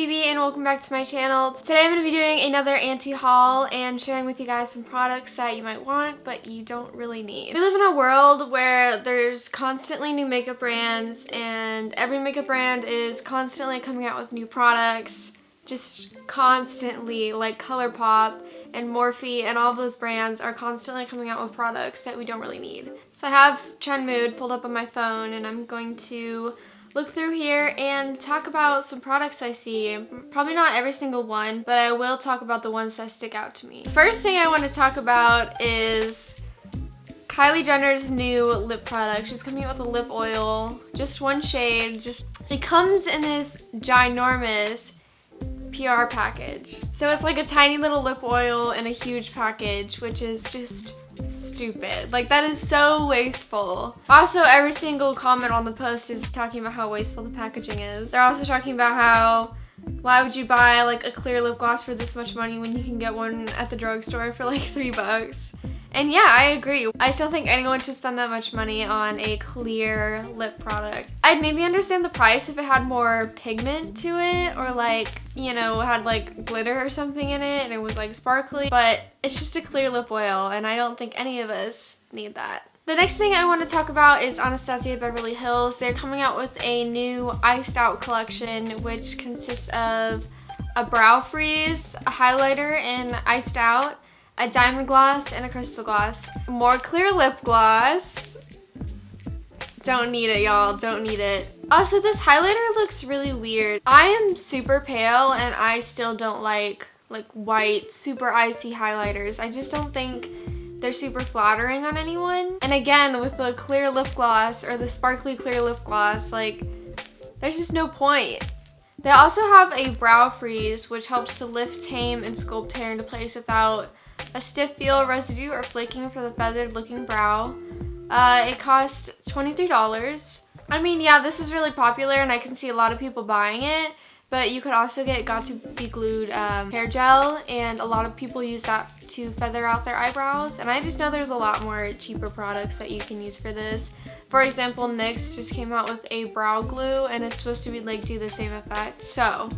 Phoebe and welcome back to my channel. Today I'm going to be doing another Auntie haul and sharing with you guys some products that you might want but you don't really need. We live in a world where there's constantly new makeup brands and every makeup brand is constantly coming out with new products. Just constantly, like ColourPop and Morphe and all of those brands are constantly coming out with products that we don't really need. So I have Trend Mood pulled up on my phone and I'm going to look through here and talk about some products I see. Probably not every single one, but I will talk about the ones that stick out to me. First thing I want to talk about is Kylie Jenner's new lip product. She's coming out with a lip oil, just one shade. It comes in this ginormous PR package. So it's like a tiny little lip oil in a huge package, which is just stupid. Like, that is so wasteful. Also, every single comment on the post is talking about how wasteful the packaging is. They're also talking about how, why would you buy like a clear lip gloss for this much money when you can get one at the drugstore for like $3? And yeah, I agree. I just don't think anyone should spend that much money on a clear lip product. I'd maybe understand the price if it had more pigment to it or like, you know, had like glitter or something in it and it was like sparkly, but it's just a clear lip oil and I don't think any of us need that. The next thing I want to talk about is Anastasia Beverly Hills. They're coming out with a new iced out collection which consists of a brow freeze, a highlighter in iced out, a diamond gloss, and a crystal gloss. More clear lip gloss. Don't need it, y'all. Don't need it. Also, this highlighter looks really weird. I am super pale and I still don't like white, super icy highlighters. I just don't think they're super flattering on anyone. And again, with the clear lip gloss or the sparkly clear lip gloss, like, there's just no point. They also have a brow freeze, which helps to lift, tame, and sculpt hair into place without a stiff feel, residue, or flaking for the feathered looking brow. It costs $23. I mean, yeah, this is really popular and I can see a lot of people buying it, but you could also get Got to Be Glued hair gel, and a lot of people use that to feather out their eyebrows, and I just know there's a lot more cheaper products that you can use for this. For example, NYX just came out with a brow glue and it's supposed to be like do the same effect, so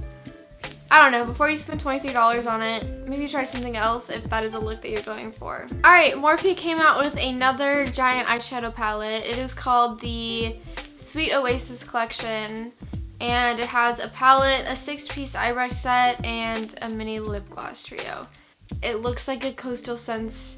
I don't know, before you spend $23 on it, maybe try something else if that is a look that you're going for. Alright, Morphe came out with another giant eyeshadow palette. It is called the Sweet Oasis collection, and it has a palette, a 6-piece eye brush set, and a mini lip gloss trio. It looks like a Coastal Scents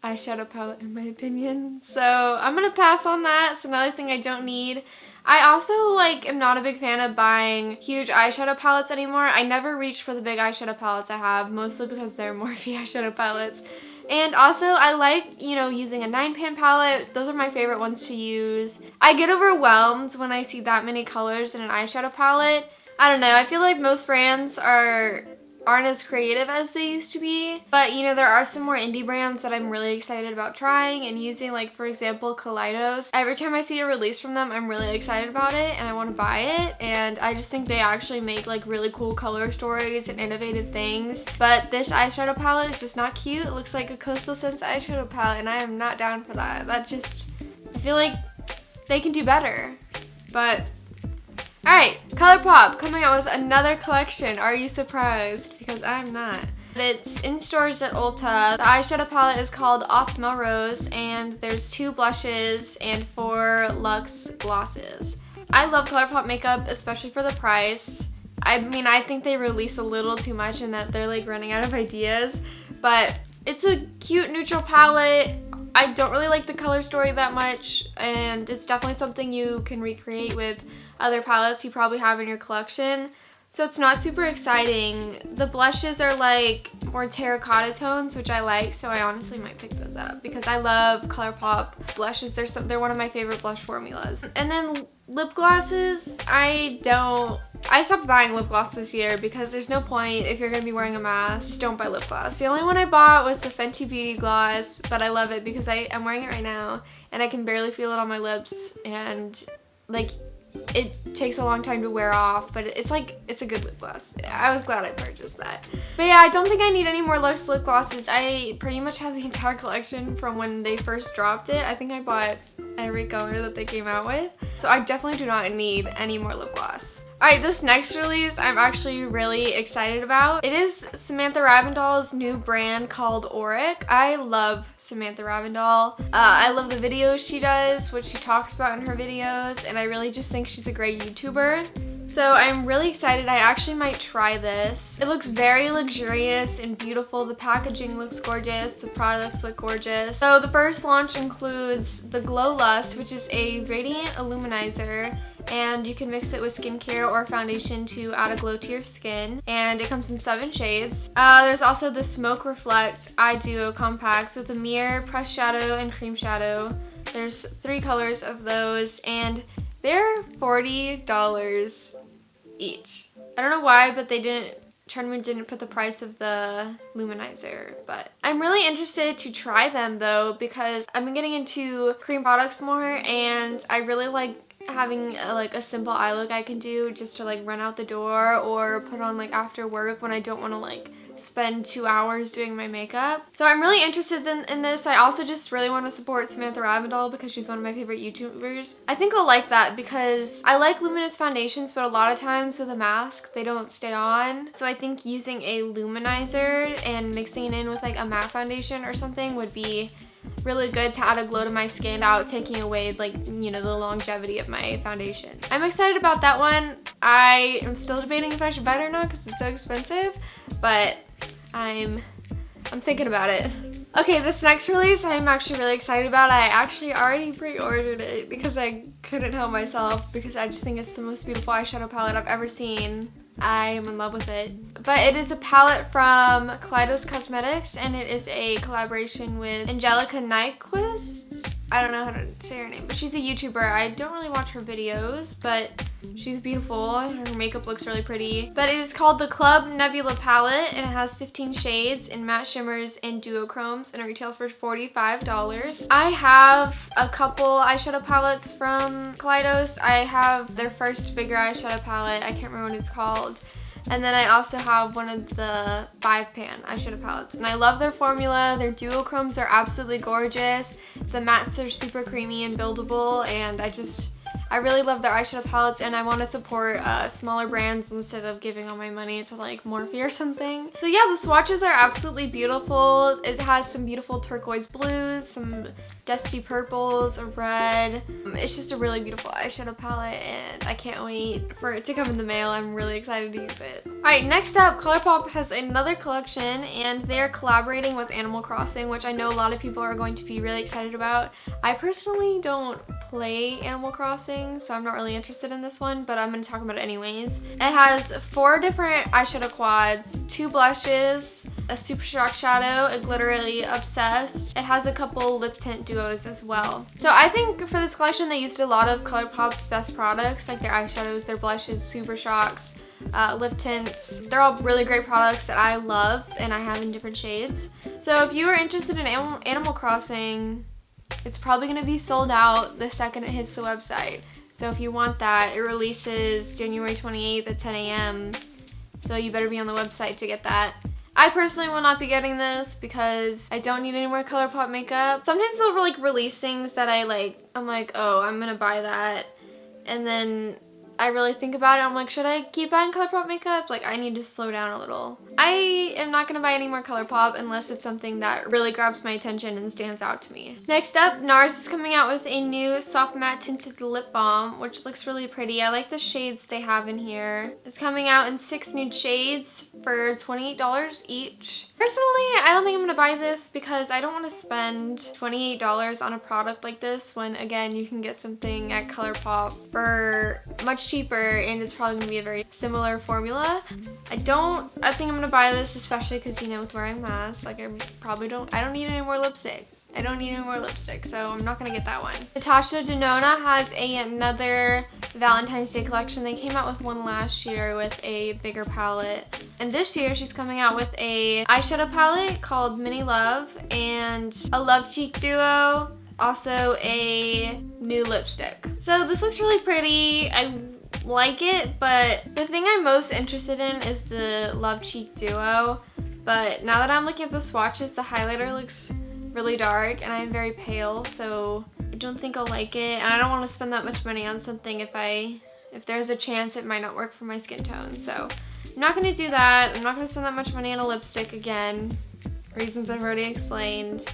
eyeshadow palette in my opinion, so I'm gonna pass on that. It's another thing I don't need. I also am not a big fan of buying huge eyeshadow palettes anymore. I never reach for the big eyeshadow palettes I have, mostly because they're Morphe eyeshadow palettes. And also I like, you know, using a 9-pan palette. Those are my favorite ones to use. I get overwhelmed when I see that many colors in an eyeshadow palette. I don't know, I feel like most brands aren't as creative as they used to be, but you know, there are some more indie brands that I'm really excited about trying and using, like for example Kaleidos. Every time I see a release from them, I'm really excited about it and I want to buy it, and I just think they actually make like really cool color stories and innovative things. But this eyeshadow palette is just not cute. It looks like a Coastal Scents eyeshadow palette and I am not down for that. I feel like they can do better, but alright, ColourPop coming out with another collection. Are you surprised? Because I'm not. It's in stores at Ulta. The eyeshadow palette is called Off Melrose, and there's 2 blushes and 4 luxe glosses. I love ColourPop makeup, especially for the price. I mean, I think they release a little too much and that they're like running out of ideas, but it's a cute neutral palette. I don't really like the color story that much, and it's definitely something you can recreate with other palettes you probably have in your collection. So it's not super exciting. The blushes are like more terracotta tones, which I like, so I honestly might pick those up because I love ColourPop blushes. They're one of my favorite blush formulas. And then lip glosses, I stopped buying lip gloss this year because there's no point if you're gonna be wearing a mask. Just don't buy lip gloss. The only one I bought was the Fenty Beauty gloss, but I love it because I'm wearing it right now and I can barely feel it on my lips, and like it takes a long time to wear off, but it's a good lip gloss. I was glad I purchased that. But yeah, I don't think I need any more luxe lip glosses. I pretty much have the entire collection from when they first dropped it. I think I bought every color that they came out with. So I definitely do not need any more lip gloss. Alright, this next release I'm actually really excited about. It is Samantha Ravndahl's new brand called Auric. I love Samantha Ravndahl. I love the videos she does, what she talks about in her videos, and I really just think she's a great YouTuber. So I'm really excited. I actually might try this. It looks very luxurious and beautiful. The packaging looks gorgeous. The products look gorgeous. So the first launch includes the Glow Lust, which is a radiant illuminizer, and you can mix it with skincare or foundation to add a glow to your skin, and it comes in 7 shades. There's also the Smoke Reflect Eye Duo Compact with a mirror, pressed shadow, and cream shadow. There's 3 colors of those, and they're $40 each. I don't know why, but Charnwood didn't put the price of the luminizer, but I'm really interested to try them though, because I've been getting into cream products more, and I really like having a simple eye look I can do just to like run out the door or put on like after work when I don't want to like spend 2 hours doing my makeup. So I'm really interested in this. I also just really want to support Samantha Ravndahl because she's one of my favorite YouTubers. I think I'll like that because I like luminous foundations, but a lot of times with a mask they don't stay on. So I think using a luminizer and mixing it in with like a matte foundation or something would be really good to add a glow to my skin without taking away like, you know, the longevity of my foundation. I'm excited about that one. I am still debating if I should buy it or not because it's so expensive, but I'm thinking about it. Okay, this next release I'm actually really excited about. I actually already pre-ordered it because I couldn't help myself because I just think it's the most beautiful eyeshadow palette I've ever seen. I am in love with it. But it is a palette from Kaleidos Cosmetics, and it is a collaboration with Angelica Nyquist. I don't know how to say her name, but she's a YouTuber. I don't really watch her videos, but she's beautiful. Her makeup looks really pretty. But it is called the Club Nebula palette, and it has 15 shades in matte shimmers and duochromes, and it retails for $45. I have a couple eyeshadow palettes from Kaleidos. I have their first bigger eyeshadow palette. I can't remember what it's called. And then I also have one of the 5-pan eyeshadow palettes. And I love their formula. Their duochromes are absolutely gorgeous. The mattes are super creamy and buildable, and I really love their eyeshadow palettes, and I want to support smaller brands instead of giving all my money to like Morphe or something. So yeah, the swatches are absolutely beautiful. It has some beautiful turquoise blues, some dusty purples, a red. It's just a really beautiful eyeshadow palette, and I can't wait for it to come in the mail. I'm really excited to use it. Alright, next up, ColourPop has another collection, and they're collaborating with Animal Crossing, which I know a lot of people are going to be really excited about. I personally don't play Animal Crossing, so I'm not really interested in this one, but I'm going to talk about it anyways. It has 4 different eyeshadow quads, 2 blushes, a Super Shock shadow, a Glitterly Obsessed. It has a couple lip tint duos as well. So I think for this collection they used a lot of ColourPop's best products, like their eyeshadows, their blushes, Super Shocks, lip tints. They're all really great products that I love and I have in different shades. So if you are interested in Animal Crossing, it's probably going to be sold out the second it hits the website. So if you want that, it releases January 28th at 10 a.m. So you better be on the website to get that. I personally will not be getting this because I don't need any more ColourPop makeup. Sometimes they'll like release things that I'm like, oh, I'm gonna buy that. And then I really think about it. I'm like, should I keep buying ColourPop makeup? Like, I need to slow down a little. I am not gonna buy any more ColourPop unless it's something that really grabs my attention and stands out to me. Next up, NARS is coming out with a new soft matte tinted lip balm, which looks really pretty. I like the shades they have in here. It's coming out in 6 nude shades for $28 each. Personally, I don't think I'm gonna buy this because I don't want to spend $28 on a product like this when, again, you can get something at ColourPop for much cheaper, and it's probably gonna be a very similar formula. I think I'm gonna buy this, especially because, you know, with wearing masks, like I don't need any more lipstick. I don't need any more lipstick, so I'm not gonna get that one. Natasha Denona has another Valentine's Day collection. They came out with one last year with a bigger palette. And this year she's coming out with a eyeshadow palette called Mini Love and a Love Cheek Duo, also a new lipstick. So this looks really pretty. I like it, but the thing I'm most interested in is the Love Cheek Duo. But now that I'm looking at the swatches, the highlighter looks really dark and I'm very pale, so don't think I'll like it, and I don't want to spend that much money on something if there's a chance it might not work for my skin tone. So I'm not going to do that. I'm not going to spend that much money on a lipstick again. Reasons I've already explained.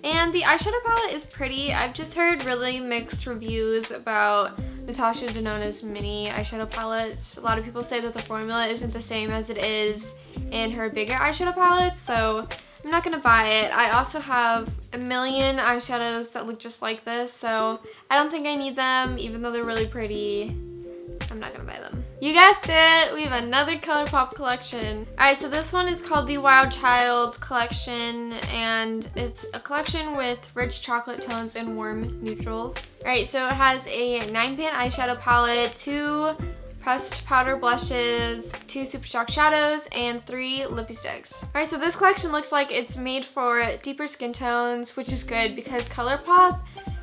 And the eyeshadow palette is pretty. I've just heard really mixed reviews about Natasha Denona's mini eyeshadow palettes. A lot of people say that the formula isn't the same as it is in her bigger eyeshadow palettes, so I'm not gonna buy it. I also have a million eyeshadows that look just like this, so I don't think I need them, even though they're really pretty. I'm not gonna buy them. You guessed it! We have another ColourPop collection. Alright, so this one is called the Wild Child collection, and it's a collection with rich chocolate tones and warm neutrals. Alright, so it has a 9-pan eyeshadow palette, 2 pressed powder blushes, 2 Super Shock shadows, and 3 lippy sticks. Alright, so this collection looks like it's made for deeper skin tones, which is good because ColourPop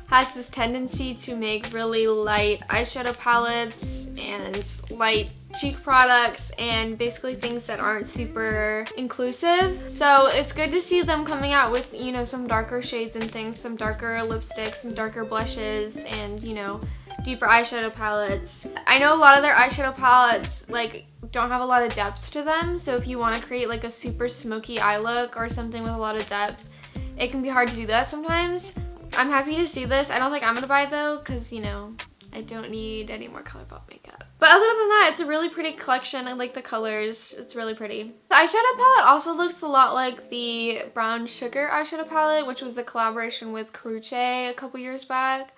has this tendency to make really light eyeshadow palettes and light cheek products and basically things that aren't super inclusive. So it's good to see them coming out with, you know, some darker shades and things, some darker lipsticks, some darker blushes, and, you know, deeper eyeshadow palettes. I know a lot of their eyeshadow palettes like don't have a lot of depth to them, so if you want to create like a super smoky eye look or something with a lot of depth, it can be hard to do that sometimes. I'm happy to see this. I don't think I'm gonna buy it though, because, you know, I don't need any more ColourPop makeup. But other than that, it's a really pretty collection. I like the colors. It's really pretty. The eyeshadow palette also looks a lot like the Brown Sugar eyeshadow palette, which was a collaboration with Karrueche a couple years back.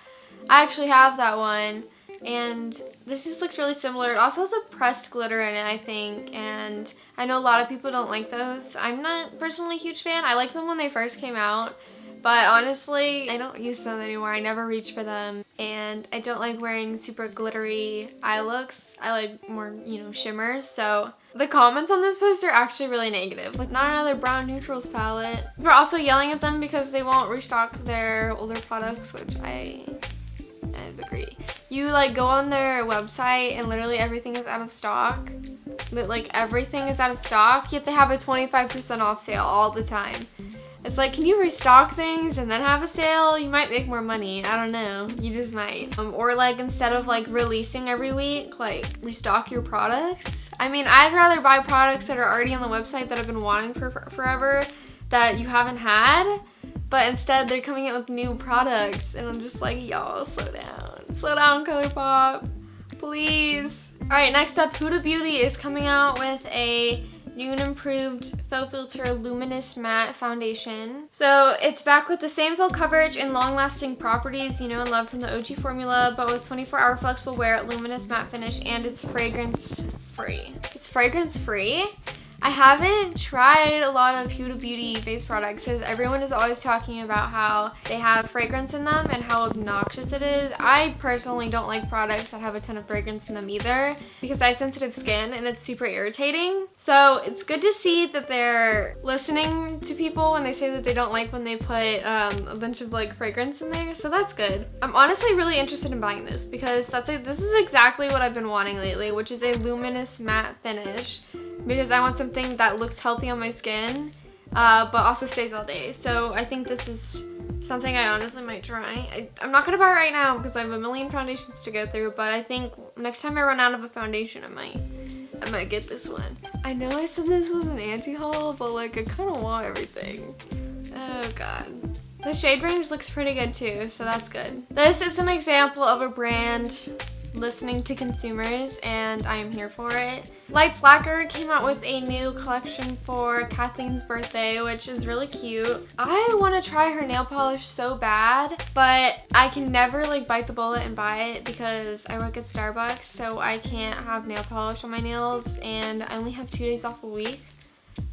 I actually have that one, and this just looks really similar. It also has a pressed glitter in it, I think, and I know a lot of people don't like those. I'm not personally a huge fan. I liked them when they first came out, but honestly, I don't use them anymore. I never reach for them, and I don't like wearing super glittery eye looks. I like more, you know, shimmers, so the comments on this post are actually really negative. Like, not another brown neutrals palette. We're also yelling at them because they won't restock their older products, which I agree. You like go on their website and literally everything is out of stock. Like everything is out of stock, yet they have a 25% off sale all the time. It's like, can you restock things and then have a sale? You might make more money. I don't know. You just might. Or like instead of like releasing every week, like restock your products. I mean, I'd rather buy products that are already on the website that I've been wanting for forever that you haven't had. But instead, they're coming out with new products, and I'm just like, y'all, slow down. Slow down, ColourPop. Please. Alright, next up, Huda Beauty is coming out with a new and improved Faux Filter Luminous Matte Foundation. So it's back with the same full coverage and long-lasting properties you know and love from the OG formula, but with 24-hour flexible wear, luminous matte finish, and it's fragrance-free. It's fragrance-free? I haven't tried a lot of Huda Beauty face products because everyone is always talking about how they have fragrance in them and how obnoxious it is. I personally don't like products that have a ton of fragrance in them either because I have sensitive skin and it's super irritating. So it's good to see that they're listening to people when they say that they don't like when they put a bunch of like fragrance in there, so that's good. I'm honestly really interested in buying this because this is exactly what I've been wanting lately, which is a luminous matte finish, because I want something that looks healthy on my skin, but also stays all day. So I think this is something I honestly might try. I'm not gonna buy it right now because I have a million foundations to go through, but I think next time I run out of a foundation, I might get this one. I know I said this was an anti-haul, but like I kind of want everything. Oh god. The shade range looks pretty good too, so that's good. This is an example of a brand listening to consumers, and I am here for it. Lights Lacquer came out with a new collection for Kathleen's birthday, which is really cute. I want to try her nail polish so bad, but I can never like bite the bullet and buy it because I work at Starbucks, so I can't have nail polish on my nails, and I only have 2 days off a week.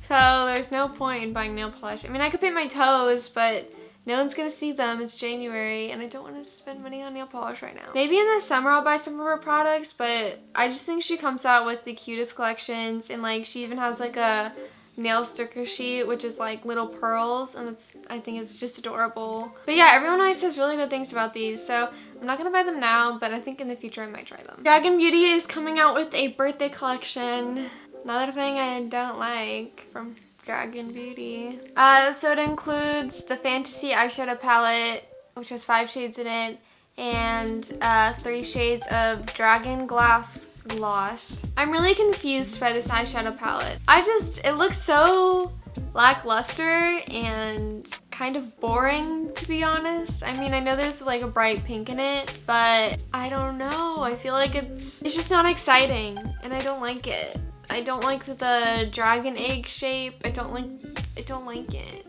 So there's no point in buying nail polish. I mean, I could paint my toes, but no one's gonna see them. It's January and I don't want to spend money on nail polish right now. Maybe in the summer I'll buy some of her products, but I just think she comes out with the cutest collections, and like she even has like a nail sticker sheet which is like little pearls, and I think it's just adorable. But yeah, everyone always says really good things about these, so I'm not gonna buy them now, but I think in the future I might try them. Dragon Beauty is coming out with a birthday collection. Another thing I don't like from Dragon Beauty. So it includes the Fantasy eyeshadow palette, which has 5 shades in it, and 3 shades of Dragon Glass Gloss. I'm really confused by this eyeshadow palette. It looks so lackluster and kind of boring, to be honest. I mean, I know there's like a bright pink in it, but I don't know. I feel like it's just not exciting, and I don't like it. I don't like the dragon egg shape. I don't like it.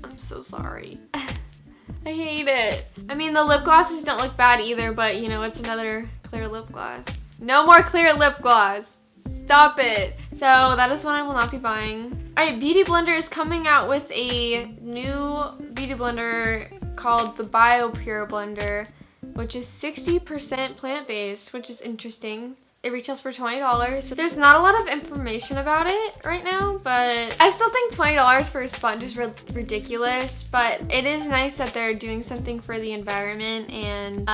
I'm so sorry. I hate it. I mean, the lip glosses don't look bad either, but you know, it's another clear lip gloss. No more clear lip gloss. Stop it. So that is one I will not be buying. Alright, Beauty Blender is coming out with a new beauty blender called the BioPure Blender, which is 60% plant-based, which is interesting. It retails for $20. So there's not a lot of information about it right now, but I still think $20 for a sponge is ridiculous, but it is nice that they're doing something for the environment and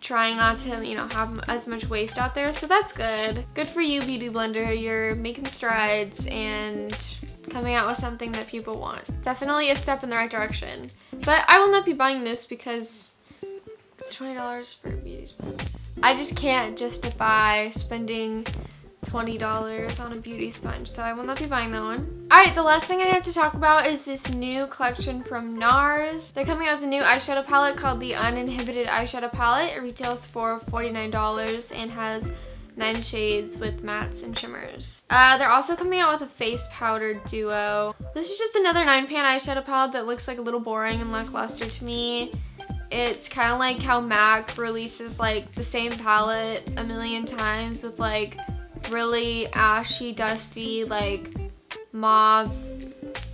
trying not to, you know, have as much waste out there, so that's good. Good for you, Beauty Blender. You're making strides and coming out with something that people want. Definitely a step in the right direction. But I will not be buying this because it's $20 for a beauty sponge. I just can't justify spending $20 on a beauty sponge, so I will not be buying that one. Alright, the last thing I have to talk about is this new collection from NARS. They're coming out with a new eyeshadow palette called the Uninhibited Eyeshadow Palette. It retails for $49 and has 9 shades with mattes and shimmers. They're also coming out with a face powder duo. This is just another 9-pan eyeshadow palette that looks like a little boring and lackluster to me. It's kind of like how MAC releases like the same palette a million times with like really ashy, dusty, like mauve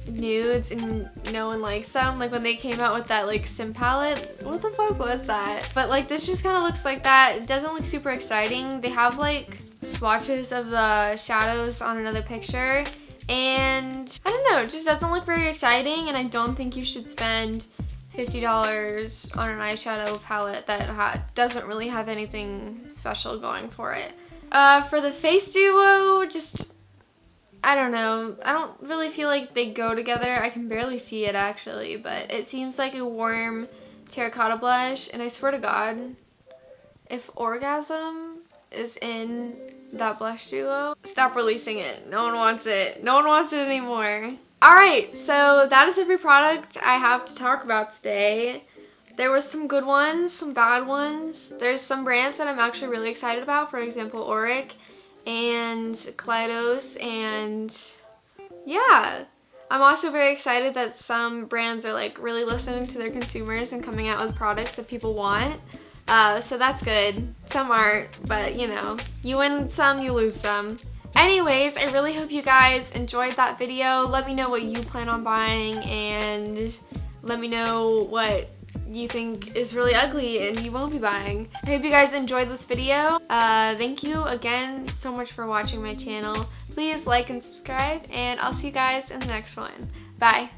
nudes, and no one likes them. Like when they came out with that like Sim palette, what the fuck was that? But like this just kind of looks like that. It doesn't look super exciting. They have like swatches of the shadows on another picture, and I don't know, it just doesn't look very exciting, and I don't think you should spend $50 on an eyeshadow palette that doesn't really have anything special going for it. For the face duo, I don't know. I don't really feel like they go together. I can barely see it actually, but it seems like a warm terracotta blush, and I swear to God, if Orgasm is in that blush duo, stop releasing it. No one wants it. No one wants it anymore. Alright, so that is every product I have to talk about today. There were some good ones, some bad ones. There's some brands that I'm actually really excited about, for example, Auric and Kaleidos, and yeah. I'm also very excited that some brands are like really listening to their consumers and coming out with products that people want. So that's good. Some aren't, but you know, you win some, you lose some. Anyways, I really hope you guys enjoyed that video. Let me know what you plan on buying, and let me know what you think is really ugly and you won't be buying. I hope you guys enjoyed this video. Thank you again so much for watching my channel. Please like and subscribe, and I'll see you guys in the next one. Bye.